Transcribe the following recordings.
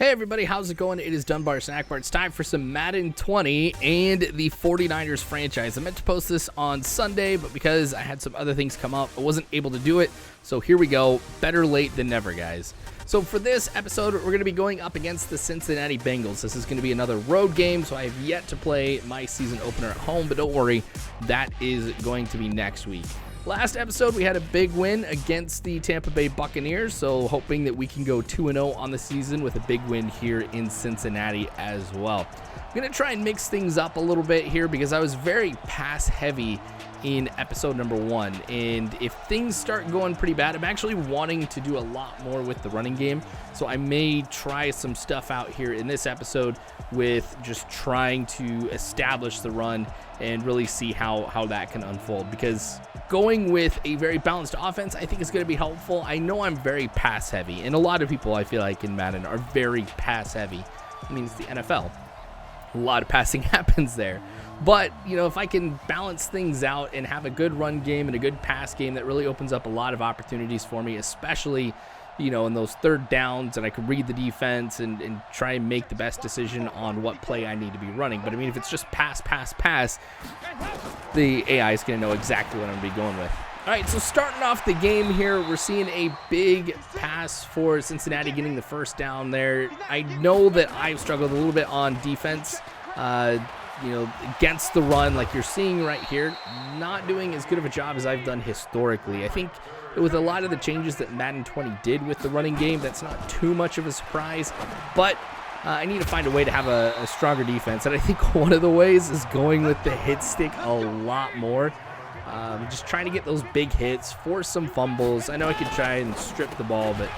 Hey everybody, how's it going? It is Dunbar Snackbar. It's time for some Madden 20 and the 49ers franchise. I meant to post this on Sunday, but because I had some other things come up, I wasn't able to do it. So here we go. Better late than never, guys. So for this episode, we're going to be going up against the Cincinnati Bengals. This is going to be another road game, so I have yet to play my season opener at home, but don't worry, that is going to be next week. Last episode, we had a big win against the Tampa Bay Buccaneers, so hoping that we can go 2-0 on the season with a big win here in Cincinnati as well. I'm going to try and mix things up a little bit here because I was very pass-heavy in episode number 1, and if things start going pretty bad, I'm actually wanting to do a lot more with the running game, so I may try some stuff out here in this episode with just trying to establish the run and really see how that can unfold, because going with a very balanced offense I think is going to be helpful. I know I'm very pass heavy, and a lot of people I feel like in Madden are very pass heavy. I mean, it's the NFL. A lot of passing happens there. But, you know, if I can balance things out and have a good run game and a good pass game, that really opens up a lot of opportunities for me, especially, you know, in those third downs, and I can read the defense and try and make the best decision on what play I need to be running. But I mean, if it's just pass, the AI is going to know exactly what I'm going to be going with. All right, so starting off the game here, we're seeing a big pass for Cincinnati getting the first down there. I know that I've struggled a little bit on defense, you know, against the run, like you're seeing right here, not doing as good of a job as I've done historically. I think with a lot of the changes that Madden 20 did with the running game, that's not too much of a surprise, but I need to find a way to have a stronger defense, and I think one of the ways is going with the hit stick a lot more. Just trying to get those big hits, force some fumbles. I know I could try and strip the ball, but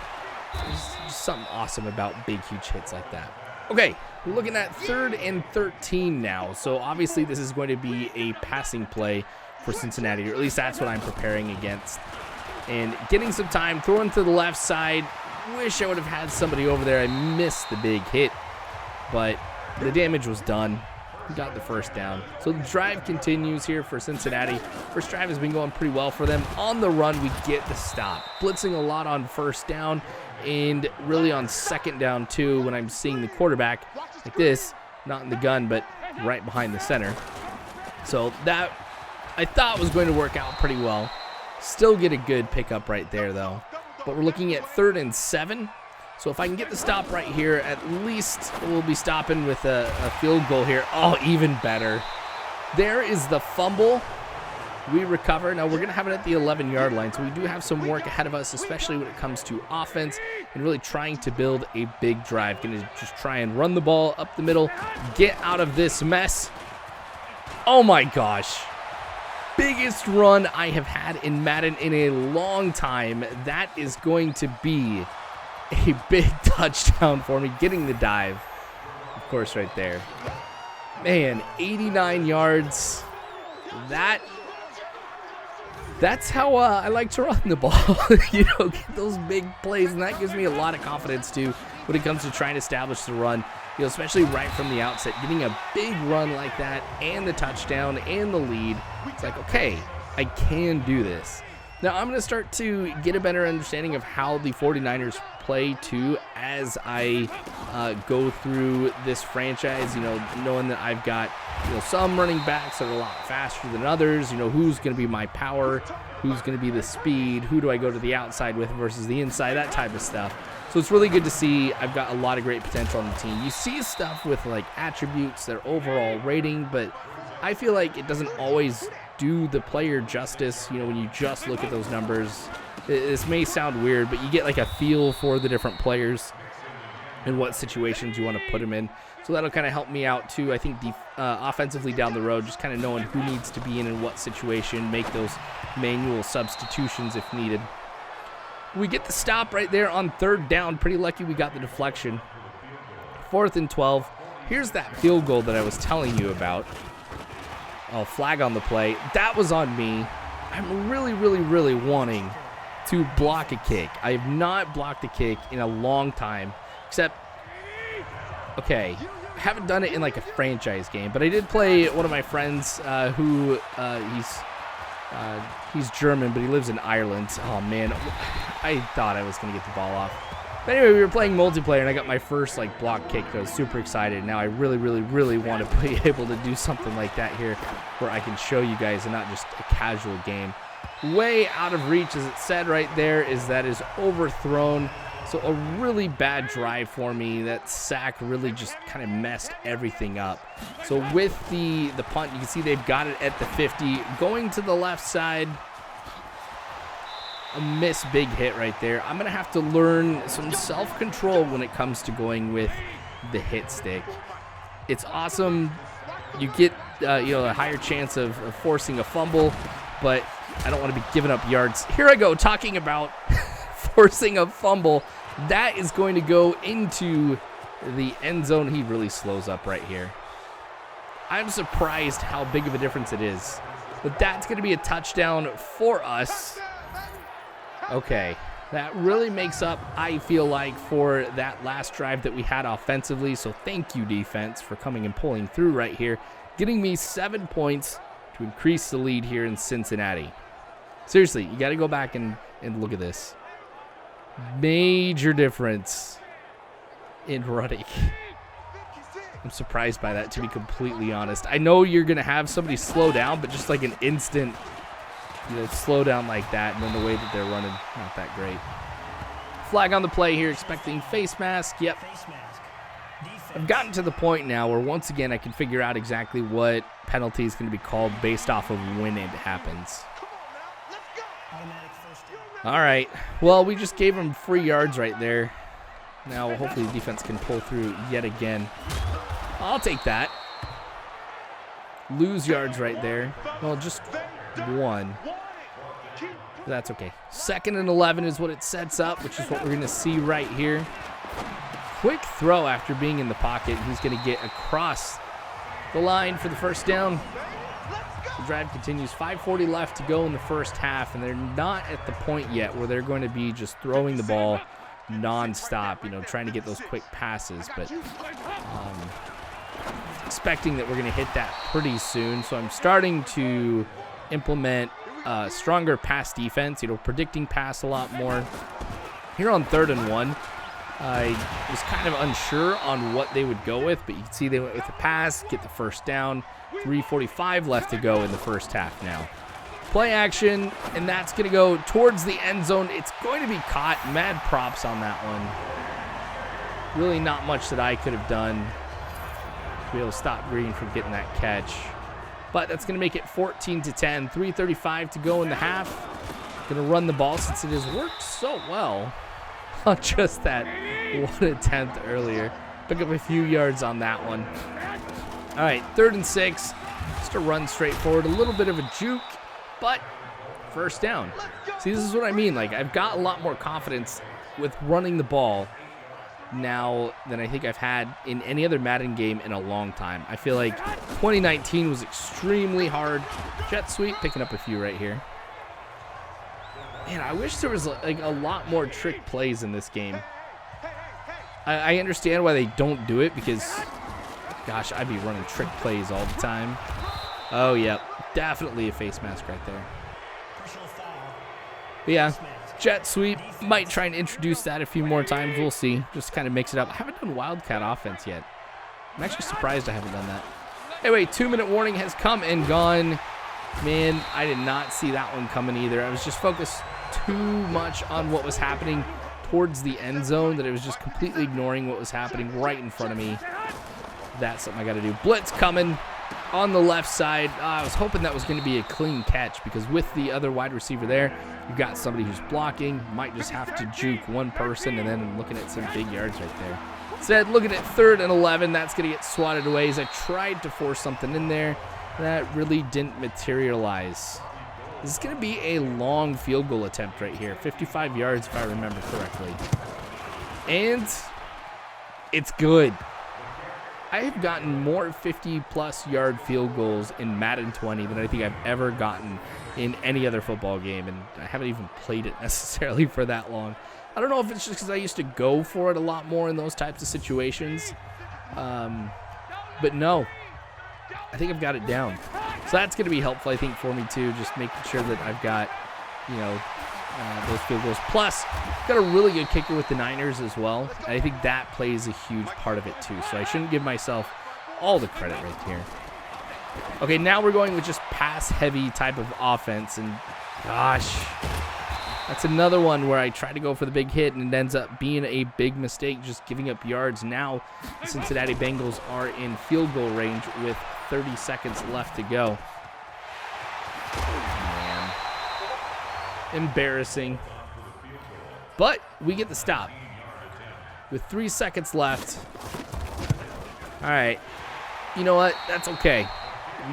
there's just something awesome about big, huge hits like that. Okay, we're looking at 3rd and 13 now, so obviously this is going to be a passing play for Cincinnati, or at least that's what I'm preparing against. And getting some time, throwing to the left side. Wish I would have had somebody over there. I missed the big hit, but the damage was done. We got the first down. So the drive continues here for Cincinnati. First drive has been going pretty well for them. On the run, we get the stop. Blitzing a lot on first down, and really on second down too, when I'm seeing the quarterback like this, not in the gun, but right behind the center. So that I thought was going to work out pretty well. Still get a good pickup right there though. But we're looking at 3rd and 7. So if I can get the stop right here, at least we'll be stopping with a field goal here. Oh, even better. There is the fumble. We recover. Now we're going to have it at the 11-yard line, so we do have some work ahead of us, especially when it comes to offense and really trying to build a big drive. Going to just try and run the ball up the middle, get out of this mess. Oh my gosh. Biggest run I have had in Madden in a long time. That is going to be a big touchdown for me, getting the dive, of course, right there. Man, 89 yards. That's how I like to run the ball. You know, get those big plays, and that gives me a lot of confidence too when it comes to trying to establish the run. You know, especially right from the outset, getting a big run like that and the touchdown and the lead. It's like, okay, I can do this. Now I'm going to start to get a better understanding of how the 49ers play too as I go through this franchise, you know, knowing that I've got, you know, some running backs that are a lot faster than others, you know, who's going to be my power, who's going to be the speed, who do I go to the outside with versus the inside, that type of stuff. So it's really good to see I've got a lot of great potential on the team. You see stuff with like attributes, their overall rating, but I feel like it doesn't always do the player justice, you know, when you just look at those numbers. This may sound weird, but you get like a feel for the different players and what situations you want to put them in. So that'll kind of help me out too. I think offensively down the road, just kind of knowing who needs to be in what situation, make those manual substitutions if needed. We get the stop right there on 3rd down. Pretty lucky we got the deflection. 4th and 12. Here's that field goal that I was telling you about. Oh, flag on the play. That was on me. I'm really wanting to block a kick. I have not blocked a kick in a long time, except, okay, I haven't done it in like a franchise game, but I did play one of my friends who he's German, but he lives in Ireland. Oh man, I thought I was going to get the ball off. But anyway, we were playing multiplayer, and I got my first like block kick. I was super excited. Now I really, really, really want to be able to do something like that here, where I can show you guys and not just a casual game. Way out of reach, as it said right there, is overthrown. So a really bad drive for me. That sack really just kind of messed everything up. So with the punt, you can see they've got it at the 50. Going to the left side. A miss, big hit right there. I'm going to have to learn some self-control when it comes to going with the hit stick. It's awesome. You get a higher chance of forcing a fumble, but I don't want to be giving up yards. Here I go talking about forcing a fumble. That is going to go into the end zone. He really slows up right here. I'm surprised how big of a difference it is. But that's going to be a touchdown for us. Okay, that really makes up, I feel like, for that last drive that we had offensively. So thank you, defense, for coming and pulling through right here, getting me 7 points to increase the lead here in Cincinnati. Seriously, you got to go back and look at this. Major difference in running. I'm surprised by that, to be completely honest. I know you're going to have somebody slow down, but just like an instant slow down like that, and then the way that they're running, not that great. Flag on the play here, expecting face mask. Yep. I've gotten to the point now where once again I can figure out exactly what penalty is going to be called based off of when it happens. All right. Well, we just gave them free yards right there. Now hopefully the defense can pull through yet again. I'll take that. Lose yards right there. Well, just one. That's okay. 2nd and 11 is what it sets up, which is what we're going to see right here. Quick throw after being in the pocket. He's going to get across the line for the first down. The drive continues. 5:40 left to go in the first half, and they're not at the point yet where they're going to be just throwing the ball nonstop, trying to get those quick passes. But expecting that we're going to hit that pretty soon. So I'm starting to implement stronger pass defense, predicting pass a lot more. Here on 3rd and 1, I was kind of unsure on what they would go with, but you can see they went with the pass, get the first down. 3:45 left to go in the first half now. Play action, and that's going to go towards the end zone. It's going to be caught. Mad props on that one. Really not much that I could have done to be able to stop Green from getting that catch. But that's going to make it 14-10. 3:35 to go in the half. Going to run the ball since it has worked so well on just that one attempt earlier. Pick up a few yards on that one. All right, 3rd and 6. Just a run straight forward. A little bit of a juke, but first down. See, this is what I mean. Like, I've got a lot more confidence with running the ball now than I think I've had in any other Madden game in a long time. I feel like 2019 was extremely hard. Jet sweep, picking up a few right here. Man, I wish there was like a lot more trick plays in this game. I understand why they don't do it because, gosh, I'd be running trick plays all the time. Oh, yep, definitely a face mask right there. But yeah, jet sweep, might try and introduce that a few more times. We'll see. Just kind of mix it up. I haven't done Wildcat offense yet. I'm actually surprised I haven't done that. Anyway, 2-minute warning has come and gone. Man, I did not see that one coming either. I was just focused too much on what was happening towards the end zone that I was just completely ignoring what was happening right in front of me. That's something I got to do. Blitz coming on the left side. I was hoping that was going to be a clean catch because with the other wide receiver there, you've got somebody who's blocking. Might just have to juke one person, and then I'm looking at some big yards right there. Instead, looking at 3rd and 11, that's going to get swatted away as I tried to force something in there. That really didn't materialize. This is going to be a long field goal attempt right here. 55 yards if I remember correctly. And it's good. I have gotten more 50-plus yard field goals in Madden 20 than I think I've ever gotten in any other football game, and I haven't even played it necessarily for that long. I don't know if it's just because I used to go for it a lot more in those types of situations, but no, I think I've got it down. So that's going to be helpful, I think, for me too, just making sure that I've got, those field goals. Plus, got a really good kicker with the Niners as well. And I think that plays a huge part of it too. So I shouldn't give myself all the credit right here. Okay, now we're going with just pass-heavy type of offense. And gosh, that's another one where I try to go for the big hit and it ends up being a big mistake, just giving up yards. Now the Cincinnati Bengals are in field goal range with 30 seconds left to go. Man. Embarrassing. But we get the stop with 3 seconds left. All right. You know what? That's okay.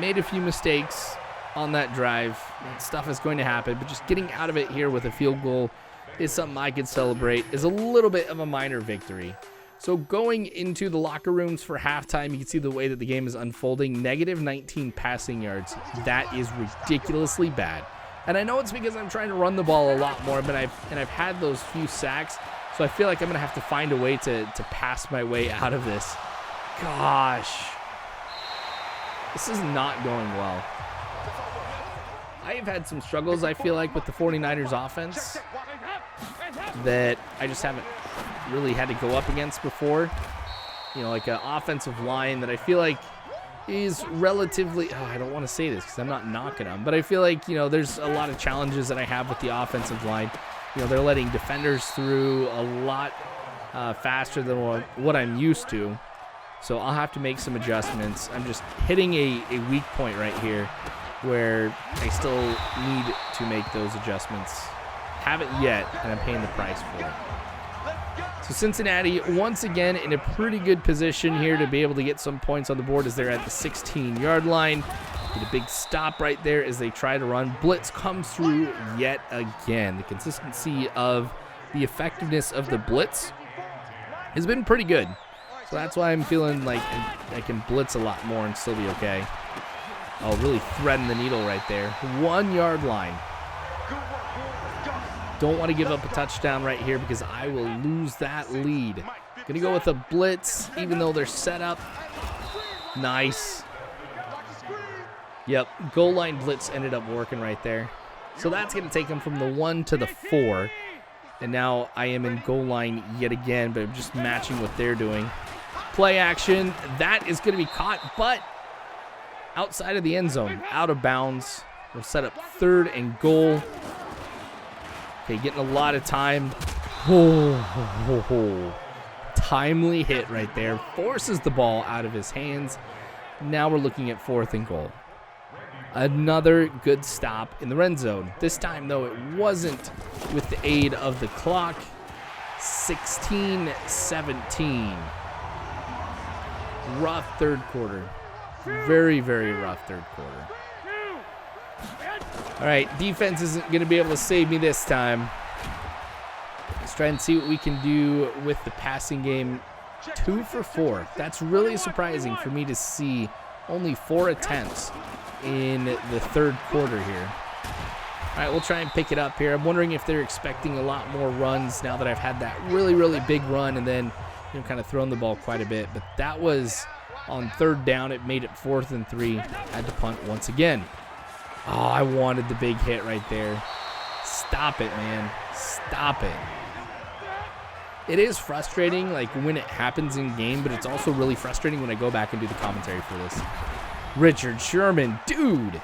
Made a few mistakes on that drive. That stuff is going to happen, but just getting out of it here with a field goal is something I could celebrate. Is a little bit of a minor victory. So going into the locker rooms for halftime, you can see the way that the game is unfolding. Negative 19 passing yards. That is ridiculously bad. And I know it's because I'm trying to run the ball a lot more, but I've had those few sacks, so I feel like I'm going to have to find a way to pass my way out of this. Gosh. This is not going well. I have had some struggles, I feel like, with the 49ers offense that I just haven't really had to go up against before. You know, like an offensive line that I feel like is relatively, I don't want to say this because I'm not knocking them, but I feel like, you know, there's a lot of challenges that I have with the offensive line. You know, they're letting defenders through a lot faster than what I'm used to. So I'll have to make some adjustments. I'm just hitting a weak point right here where I still need to make those adjustments. Haven't yet, and I'm paying the price for it. So Cincinnati, once again, in a pretty good position here to be able to get some points on the board as they're at the 16-yard line. Get a big stop right there as they try to run. Blitz comes through yet again. The consistency of the effectiveness of the blitz has been pretty good. So that's why I'm feeling like I can blitz a lot more and still be okay. Oh, really threading the needle right there. 1 yard line. Don't want to give up a touchdown right here because I will lose that lead. Gonna go with a blitz even though they're set up. Nice. Yep, goal line blitz ended up working right there. So that's gonna take them from the 1 to the 4. And now I am in goal line yet again, but I'm just matching what they're doing. Play action. That is going to be caught, but outside of the end zone, out of bounds. We'll set up 3rd and goal. Okay, getting a lot of time. Timely hit right there. Forces the ball out of his hands. Now we're looking at 4th and goal. Another good stop in the red zone. This time, though, it wasn't with the aid of the clock. 16-17. Rough 3rd quarter. Very, very rough 3rd quarter. All right, defense isn't going to be able to save me this time. Let's try and see what we can do with the passing game. 2 for 4. That's really surprising for me to see only 4 attempts in the 3rd quarter here. All right, we'll try and pick it up here. I'm wondering if they're expecting a lot more runs now that I've had that really, really big run and then, you know, kind of thrown the ball quite a bit. But that was on 3rd down. It made it 4th and 3. Had to punt once again. Oh, I wanted the big hit right there. Stop it, man. Stop it. It is frustrating, like, when it happens in game, but it's also really frustrating when I go back and do the commentary for this. Richard Sherman, dude.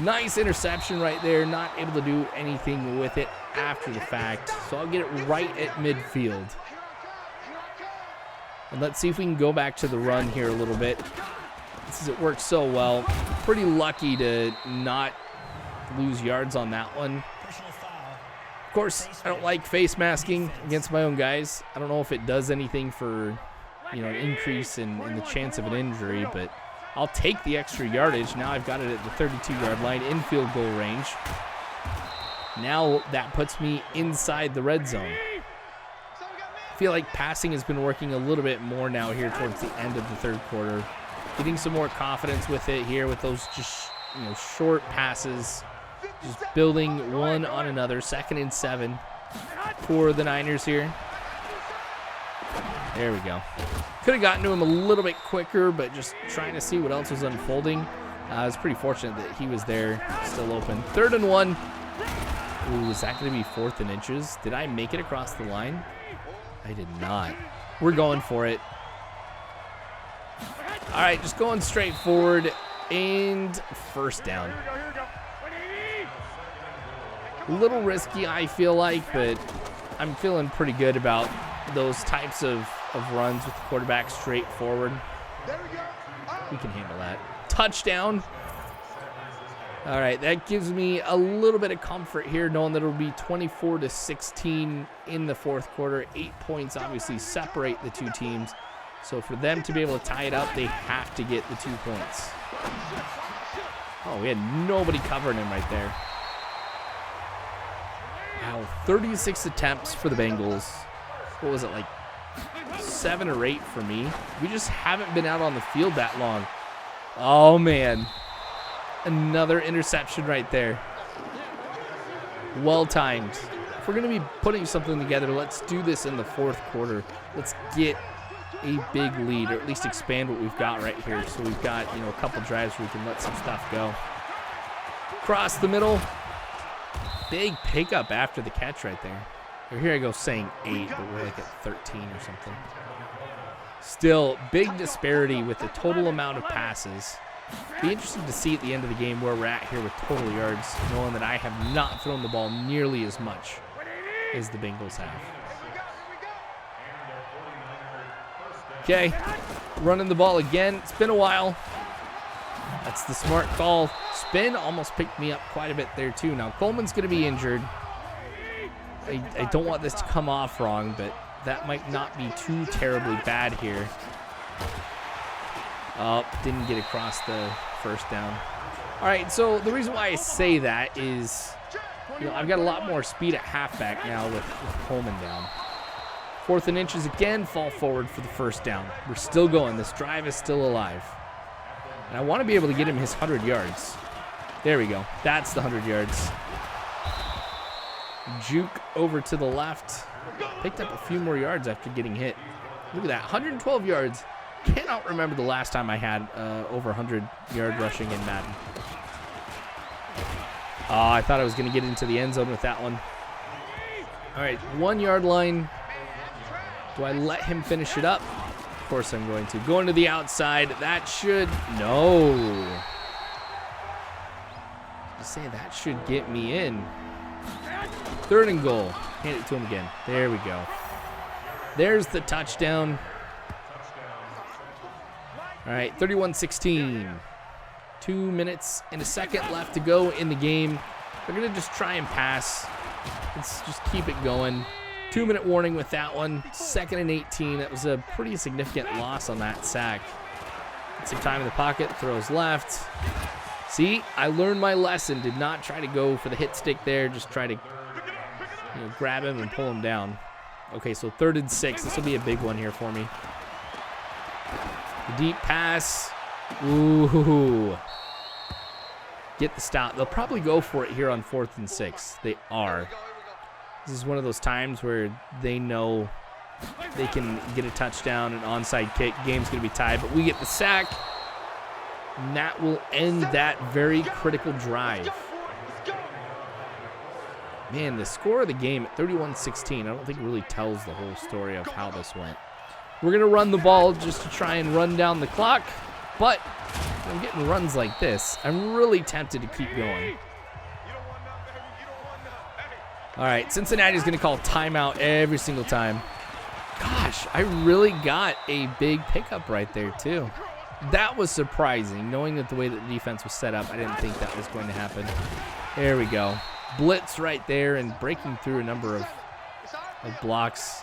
Nice interception right there. Not able to do anything with it after the fact. So I'll get it right at midfield. And let's see if we can go back to the run here a little bit. Since it worked so well. Pretty lucky to not lose yards on that one. Of course, I don't like face masking against my own guys. I don't know if it does anything for, you know, an increase in the chance of an injury, but I'll take the extra yardage. Now I've got it at the 32-yard line in field goal range. Now that puts me inside the red zone. I feel like passing has been working a little bit more now here towards the end of the 3rd quarter. Getting some more confidence with it here with those just, you know, short passes. Just building one on another. 2nd and 7 for the Niners here. There we go. Could have gotten to him a little bit quicker, but just trying to see what else was unfolding. I was pretty fortunate that he was there, still open. 3rd and 1. Ooh, is that going to be 4th and inches? Did I make it across the line? I did not. We're going for it. All right, just going straight forward and first down. A little risky, I feel like, but I'm feeling pretty good about those types of runs with the quarterback straight forward. We can handle that. Touchdown. All right, that gives me a little bit of comfort here, knowing that it'll be 24-16 in the 4th quarter. 8 points obviously separate the two teams. So for them to be able to tie it up, they have to get the 2 points. Oh, we had nobody covering him right there. Wow, 36 attempts for the Bengals. What was it, like 7 or 8 for me? We just haven't been out on the field that long. Oh, man. Another interception right there. Well timed. If we're going to be putting something together, let's do this in the 4th quarter. Let's get a big lead, or at least expand what we've got right here. So we've got, a couple drives where we can let some stuff go. Cross the middle. Big pickup after the catch right there. Or here I go saying 8, but we're like at 13 or something. Still, big disparity with the total amount of passes. Be interesting to see at the end of the game where we're at here with total yards, knowing that I have not thrown the ball nearly as much as the Bengals have. Okay, running the ball again. It's been a while. That's the smart call. Spin almost picked me up quite a bit there too. Now Coleman's going to be injured. I don't want this to come off wrong, but that might not be too terribly bad here. Oh, didn't get across the first down. All right, so the reason why I say that is, I've got a lot more speed at halfback now with Coleman down. 4th and inches again, fall forward for the first down. We're still going. This drive is still alive. And I want to be able to get him his 100 yards. There we go. That's the 100 yards. Juke over to the left. Picked up a few more yards after getting hit. Look at that, 112 yards. Cannot remember the last time I had over 100-yard rushing in Madden. Oh, I thought I was going to get into the end zone with that one. All right, 1-yard line. Do I let him finish it up? Of course I'm going to. Going to the outside. That should... No. You say that should get me in. 3rd and goal. Hand it to him again. There we go. There's the touchdown. All right, 31-16. 2 minutes and a second left to go in the game. They're going to just try and pass. Let's just keep it going. 2-minute warning with that one. 2nd and 18. That was a pretty significant loss on that sack. Get some time in the pocket. Throws left. See, I learned my lesson. Did not try to go for the hit stick there. Just try to grab him and pull him down. Okay, so 3rd and 6. This will be a big one here for me. The deep pass. Ooh. Get the stop. They'll probably go for it here on 4th and 6. They are. This is one of those times where they know they can get a touchdown, an onside kick. Game's going to be tied, but we get the sack. And that will end that very critical drive. Man, the score of the game at 31-16, I don't think really tells the whole story of how this went. We're going to run the ball just to try and run down the clock, but I'm getting runs like this. I'm really tempted to keep going. All right, Cincinnati's going to call timeout every single time. Gosh, I really got a big pickup right there, too. That was surprising, knowing that the way that the defense was set up. I didn't think that was going to happen. There we go. Blitz right there and breaking through a number of blocks.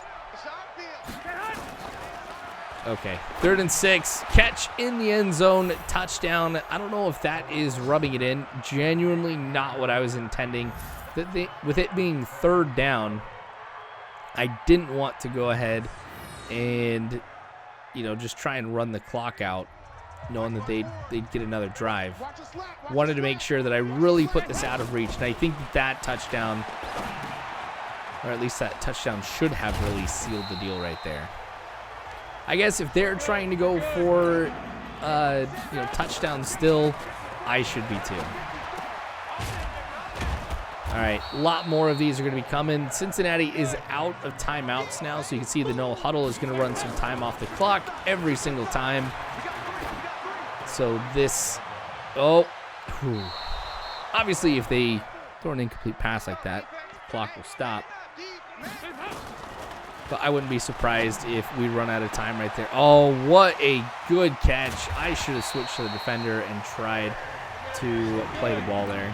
Okay, 3rd and 6. Catch in the end zone. Touchdown. I don't know if that is rubbing it in. Genuinely not what I was intending. With it being 3rd down, I didn't want to go ahead and, just try and run the clock out, knowing that they'd get another drive. Wanted to make sure that I really put this out of reach, and I think that touchdown, or at least that touchdown should have really sealed the deal right there. I guess if they're trying to go for, touchdown still, I should be too. All right, a lot more of these are going to be coming. Cincinnati is out of timeouts now, so you can see the no huddle is going to run some time off the clock every single time. So this, obviously if they throw an incomplete pass like that, the clock will stop. But I wouldn't be surprised if we run out of time right there. Oh, what a good catch. I should have switched to the defender and tried to play the ball there.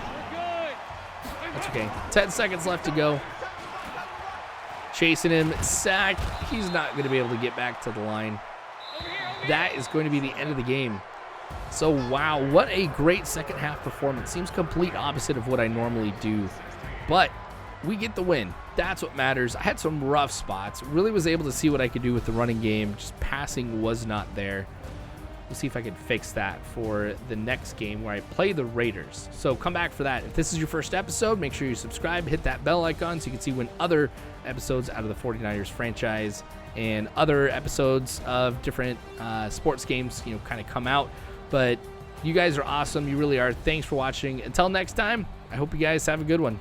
That's okay. 10 seconds left to go. Chasing him, sack. He's not going to be able to get back to the line. That is going to be the end of the game. So, wow, what a great second half performance. Seems complete opposite of what I normally do. But we get the win. That's what matters. I had some rough spots. Really was able to see what I could do with the running game. Just passing was not there. We'll see if I can fix that for the next game where I play the Raiders. So come back for that. If this is your first episode, make sure you subscribe, hit that bell icon so you can see when other episodes out of the 49ers franchise and other episodes of different sports games, kind of come out. But you guys are awesome. You really are. Thanks for watching. Until next time, I hope you guys have a good one.